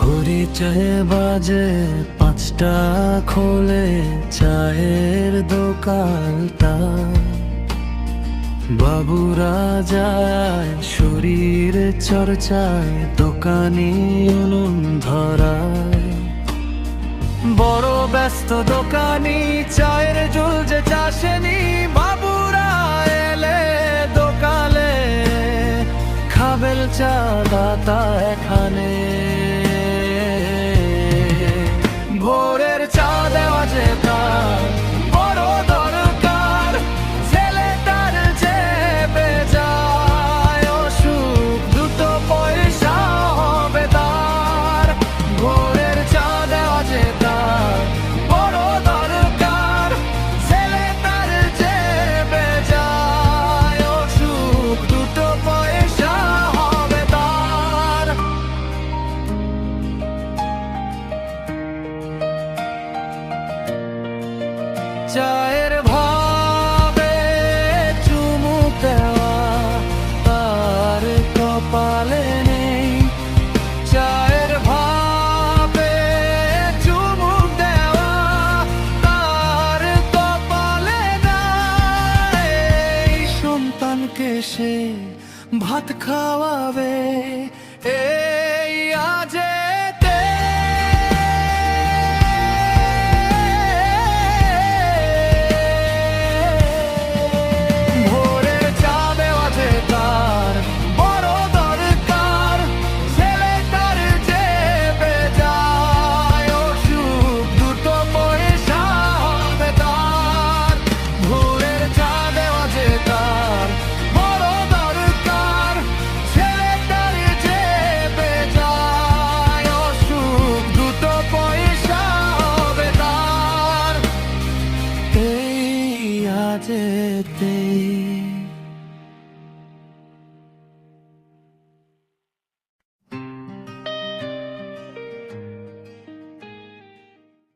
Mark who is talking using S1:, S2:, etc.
S1: ঘড়ি চায়ে বাজে 5টা, খোলে চায়ের দোকানটা। বাবুরা যায় শরীর চর্চায়, দোকানি উনুন ধরায়। বড় ব্যস্ত দোকানি চায়ের ঝুলছে চাষেনি। বাবুরা এলে দোকানে, খাবেল চা দাতা এখানে। ভোরের চা দেওয়া যে তার বড় দরকার, ছেলেটার চেপে যায় অসুখ, দুটো পয়সা হবে তার। ভোরের চা দেওয়া যে তার বড় দরকার, ছেলেটার চেপে যায় অসুখ, দুটো পয়সা হবে তার। চায়ের ভাবে চুমুক দেওয়া তার কপালে নেই। চায়ের ভাবে চুমুক দেওয়া তার কপালে নাই। সন্তানকে সে ভাত খাওয়াবে এই আজেতে। ভোরের চা দেওয়া যে তার বড় দরকার, ছেলেটার চেপে যায় অসুখ, দুটো পয়সা হবে তার। ভোরের চা দেওয়া যে তার বড় দরকার, ছেলেটার চেপে যায় অসুখ, দুটো পয়সা হবে তার এই আজেতে।